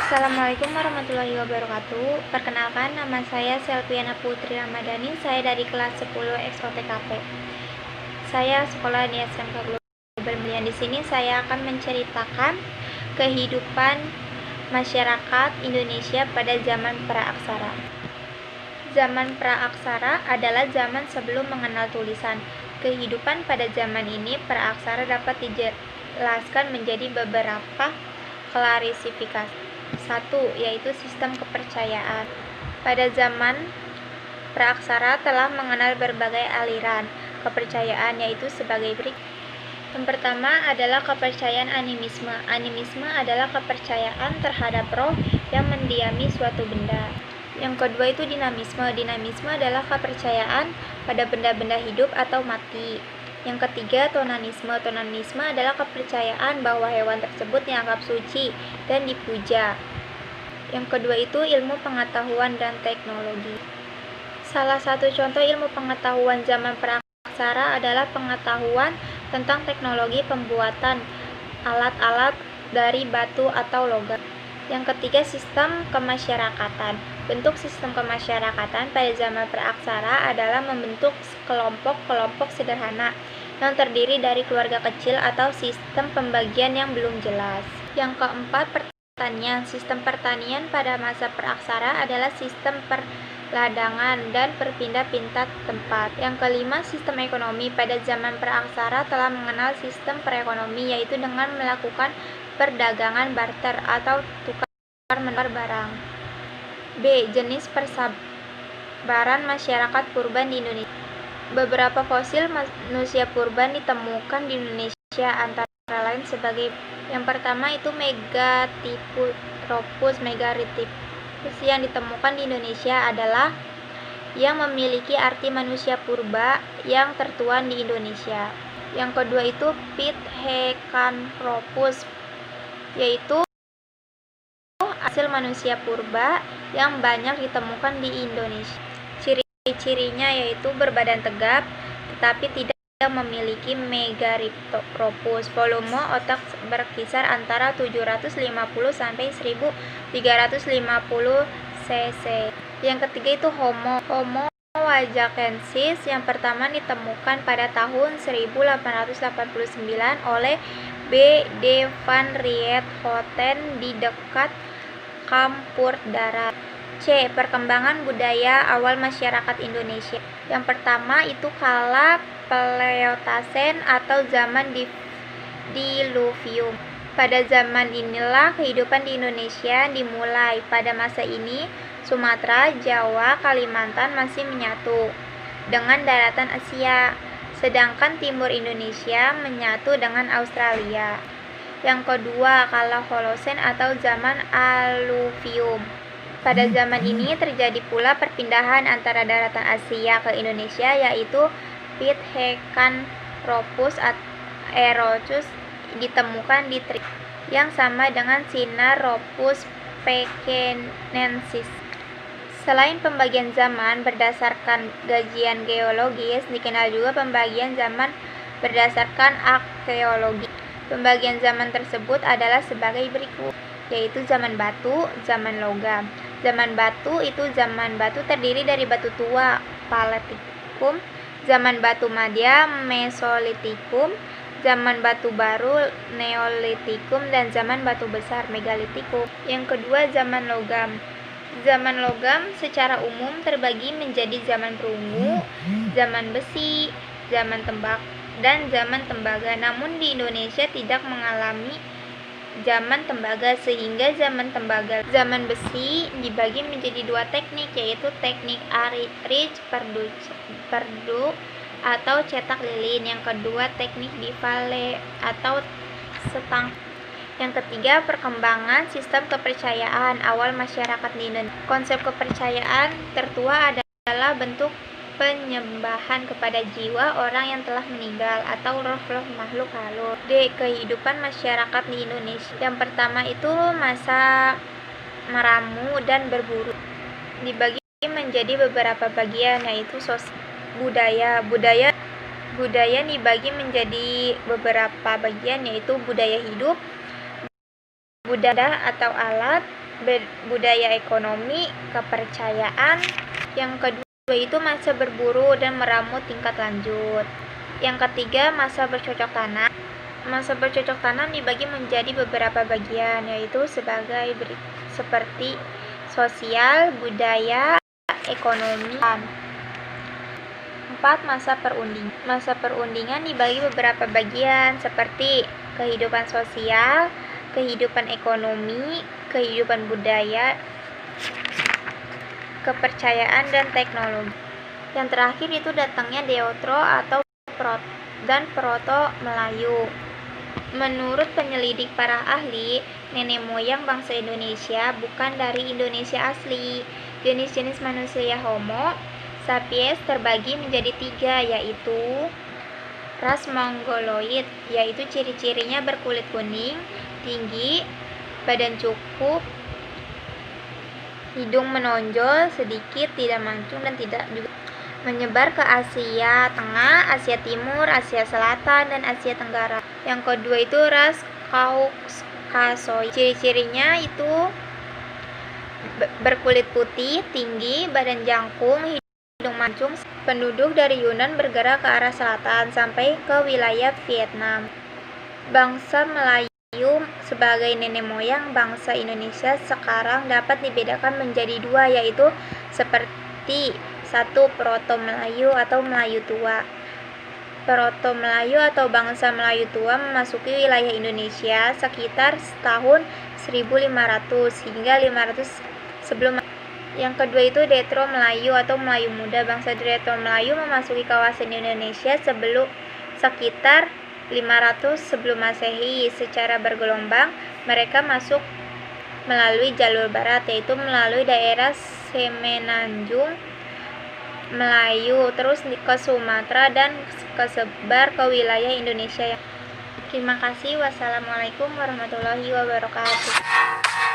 Assalamualaikum warahmatullahi wabarakatuh. Perkenalkan, nama saya Selviana Putri Ramadhani. Saya dari kelas 10 EXO-TKP. Saya sekolah di SMK Global. Di sini saya akan menceritakan kehidupan masyarakat Indonesia pada zaman praaksara. Zaman praaksara adalah zaman sebelum mengenal tulisan. Kehidupan pada zaman ini praaksara dapat dijelaskan menjadi beberapa klasifikasi. 1. Yaitu sistem kepercayaan. Pada zaman praaksara telah mengenal berbagai aliran kepercayaan, yaitu sebagai berikut. Yang pertama adalah kepercayaan animisme. Animisme adalah kepercayaan terhadap roh yang mendiami suatu benda. Yang kedua itu dinamisme. Dinamisme adalah kepercayaan pada benda-benda hidup atau mati. Yang ketiga, tonanisme. Tonanisme adalah kepercayaan bahwa hewan tersebut dianggap suci dan dipuja. Yang kedua itu ilmu pengetahuan dan teknologi. Salah satu contoh ilmu pengetahuan zaman praaksara adalah pengetahuan tentang teknologi pembuatan alat-alat dari batu atau logam. Yang ketiga, sistem kemasyarakatan. Bentuk sistem kemasyarakatan pada zaman praaksara adalah membentuk kelompok-kelompok sederhana yang terdiri dari keluarga kecil atau sistem pembagian yang belum jelas. Yang keempat, pertanian. Sistem pertanian pada masa praaksara adalah sistem perladangan dan berpindah-pindah tempat. Yang kelima, sistem ekonomi. Pada zaman praaksara telah mengenal sistem perekonomi, yaitu dengan melakukan perdagangan barter atau tukar-menukar barang. B. Jenis persabaran masyarakat purba di Indonesia. Beberapa fosil manusia purba ditemukan di Indonesia, antara lain sebagai yang pertama itu Megatyphus megarythipus yang ditemukan di Indonesia adalah yang memiliki arti manusia purba yang tertua di Indonesia. Yang kedua itu Pithecanthropus, yaitu hasil manusia purba yang banyak ditemukan di Indonesia. Ciri-cirinya yaitu berbadan tegap tetapi tidak memiliki megarythropus. Volume otak berkisar antara 750 sampai 1350 cc. Yang ketiga itu Homo wajakensis yang pertama ditemukan pada tahun 1889 oleh B. de van Riethouten di dekat Kampur Darat. C. Perkembangan budaya awal masyarakat Indonesia. Yang pertama itu kala Paleotasen atau zaman Diluvium. Pada zaman inilah kehidupan di Indonesia dimulai. Pada masa ini Sumatera, Jawa, Kalimantan masih menyatu dengan daratan Asia, sedangkan timur Indonesia menyatu dengan Australia. Yang kedua, kala Holosen atau zaman Aluvium. Pada zaman ini terjadi pula perpindahan antara daratan Asia ke Indonesia, yaitu Pithecanthropus aerochus ditemukan di Trip yang sama dengan Sinaropus pekinensis. Selain pembagian zaman berdasarkan gajian geologis, dikenal juga pembagian zaman berdasarkan arkeologi. Pembagian zaman tersebut adalah sebagai berikut, yaitu zaman batu, zaman logam. Zaman batu itu zaman batu terdiri dari batu tua, Paleolitikum, zaman batu madya, Mesolitikum, zaman batu baru, Neolitikum, dan zaman batu besar, Megalitikum. Yang kedua, zaman logam. Zaman logam secara umum terbagi menjadi zaman perunggu, zaman besi, zaman tembak, dan zaman tembaga. Namun di Indonesia tidak mengalami zaman tembaga, sehingga zaman besi dibagi menjadi dua teknik, yaitu teknik Arich perdu atau cetak lilin. Yang kedua teknik Divale atau setang. Yang ketiga, perkembangan sistem kepercayaan awal masyarakat di Indonesia. Konsep kepercayaan tertua adalah bentuk penyembahan kepada jiwa orang yang telah meninggal atau roh-roh makhluk halus. D. Kehidupan masyarakat di Indonesia. Yang pertama itu masa meramu dan berburu. Dibagi menjadi beberapa bagian, yaitu budaya. Budaya dibagi menjadi beberapa bagian, yaitu budaya hidup, budaya atau alat, budaya ekonomi, kepercayaan. Yang kedua itu masa berburu dan meramu tingkat lanjut. Yang ketiga, masa bercocok tanam. Masa bercocok tanam dibagi menjadi beberapa bagian, yaitu seperti sosial, budaya, ekonomi. 4. Masa perundingan. Masa perundingan dibagi beberapa bagian seperti kehidupan sosial, kehidupan ekonomi, kehidupan budaya, kepercayaan, dan teknologi. Yang terakhir itu datangnya Deutero atau Proto Melayu. Menurut penyelidik para ahli, nenek moyang bangsa Indonesia bukan dari Indonesia asli. Jenis-jenis manusia Homo sapiens terbagi menjadi 3, yaitu ras Mongoloid, yaitu ciri-cirinya berkulit kuning, tinggi, badan cukup, hidung menonjol sedikit, tidak mancung, dan tidak juga menyebar ke Asia Tengah, Asia Timur, Asia Selatan, dan Asia Tenggara. Yang kedua itu ras Kaukasoid. Ciri-cirinya itu berkulit putih, tinggi, badan jangkung, hidung mancung. Penduduk dari Yunan bergerak ke arah selatan sampai ke wilayah Vietnam. Bangsa Melayu sebagai nenek moyang bangsa Indonesia sekarang dapat dibedakan menjadi 2, yaitu seperti 1. Proto Melayu atau Melayu tua. Proto Melayu atau bangsa Melayu tua memasuki wilayah Indonesia sekitar tahun 1500 hingga 500 sebelum. Yang kedua itu Deutero Melayu atau Melayu muda. Bangsa Deutero Melayu memasuki kawasan Indonesia sekitar 500 sebelum Masehi. Secara bergelombang, mereka masuk melalui jalur barat, yaitu melalui daerah Semenanjung Melayu, terus ke Sumatera, dan kesebar ke wilayah Indonesia. Terima kasih. Wassalamualaikum warahmatullahi wabarakatuh.